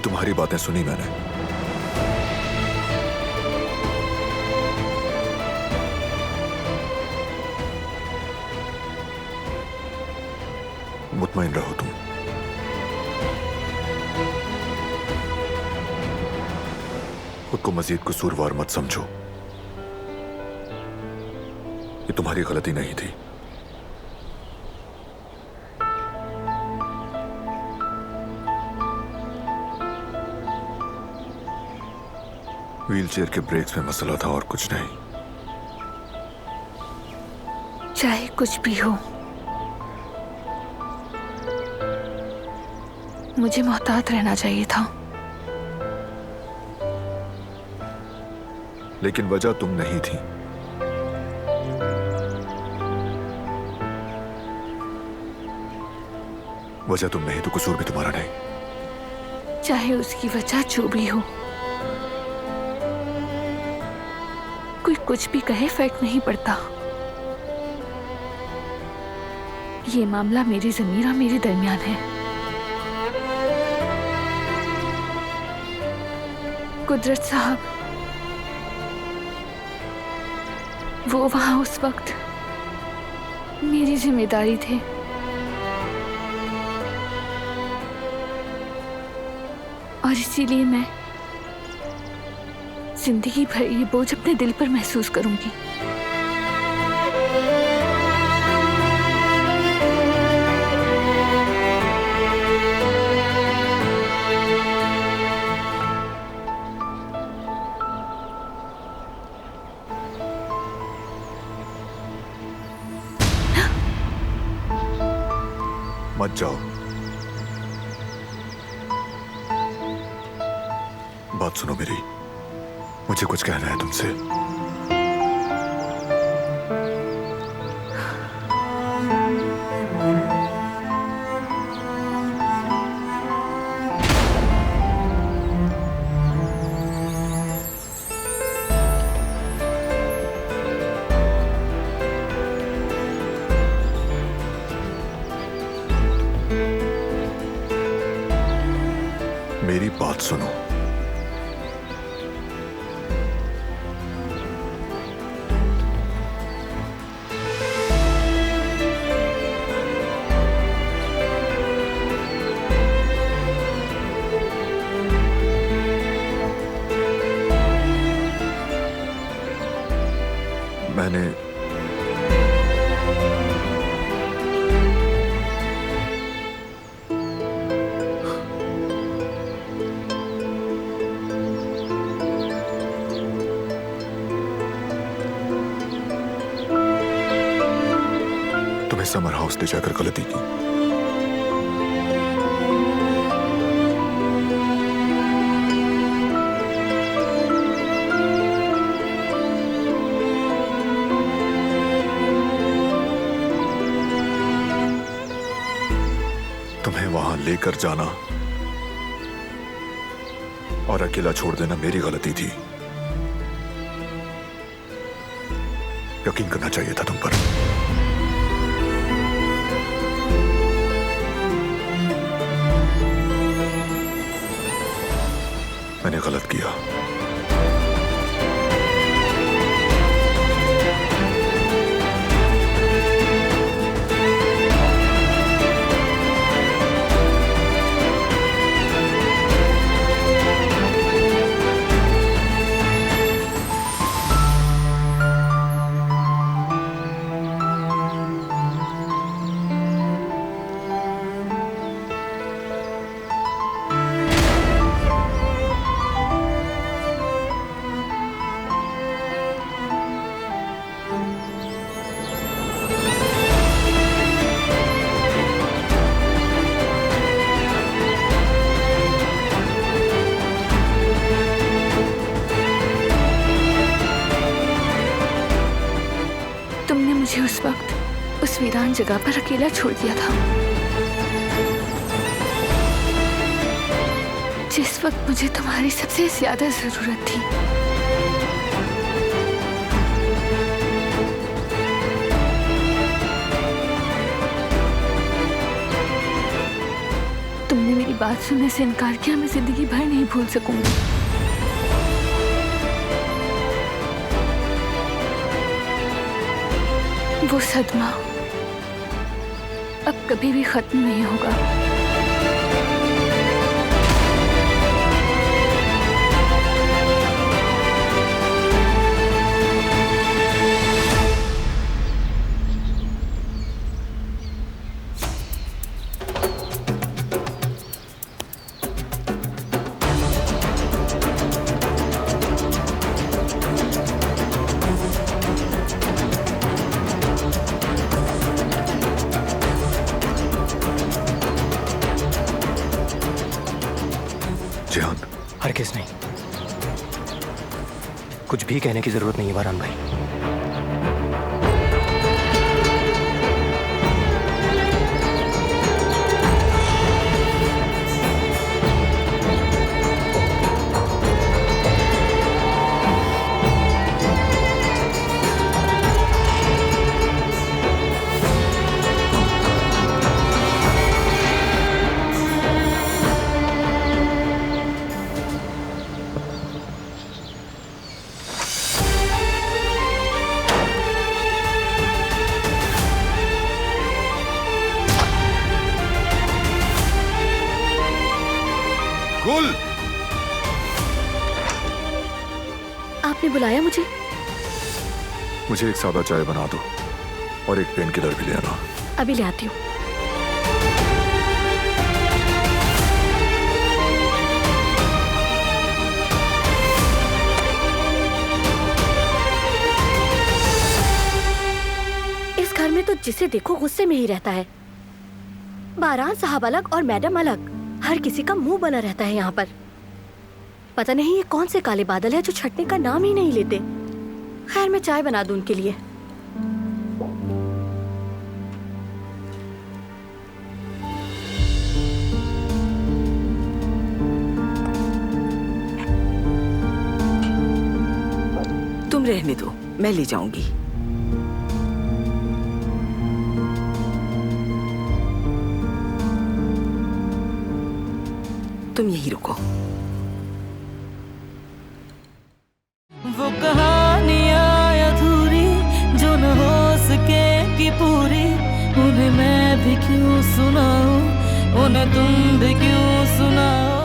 अभी तुम्हारी बातें सुनी मैंने। मुतमईन रहो तुम। खुद को मजीद कसूरवार मत समझो। ये तुम्हारी गलती नहीं थी। व्हीलचेयर के ब्रेक्स में मसला था और कुछ नहीं। चाहे कुछ भी हो, मुझे मोहतात रहना चाहिए था। लेकिन वजह तुम नहीं थी। वजह तुम नहीं तो कसूर भी तुम्हारा नहीं। चाहे उसकी वजह जो भी हो, कोई कुछ भी कहे फर्क नहीं पड़ता। ये मामला मेरी जमीर और मेरे दरमियान है। कुदरत साहब, वो वहां उस वक्त मेरी जिम्मेदारी थे। और इसीलिए मैं जिंदगी भर ये बोझ अपने दिल पर महसूस करूंगी। मत जाओ। बात सुनो मेरी, मुझे कुछ कहना है तुमसे। मेरी बात सुनो। मैंने तुम्हें समर हाउस ले जाकर गलती की। तुम्हें वहां लेकर जाना और अकेला छोड़ देना मेरी गलती थी। यकीन करना चाहिए था तुम पर। मैंने गलत किया। मुझे उस वक्त उस वीरान जगह पर अकेला छोड़ दिया था, जिस वक्त मुझे तुम्हारी सबसे ज्यादा जरूरत थी। तुमने मेरी बात सुनने से इनकार किया, मैं जिंदगी भर नहीं भूल सकूंगी। वो सदमा अब कभी भी खत्म नहीं होगा। जिहान, हरगिज़ नहीं। कुछ भी कहने की जरूरत नहीं है वारान भाई। गुल, आपने बुलाया मुझे? मुझे एक सादा चाय बना दो और एक पेन किलर भी ले आना। अभी ले आती हूँ। इस घर में तो जिसे देखो गुस्से में ही रहता है। बारान साहब अलग और मैडम अलग, हर किसी का मुंह बना रहता है यहाँ पर। पता नहीं ये कौन से काले बादल है जो छटने का नाम ही नहीं लेते। खैर, मैं चाय बना दूं उनके लिए। तुम रहने दो, मैं ले जाऊंगी। तुम यहीं रुको। वो कहानियाँ अधूरी जो न हो सके कि पूरी, उन्हें मैं भी क्यों सुनाऊं, उन्हें तुम भी क्यों सुनाओ।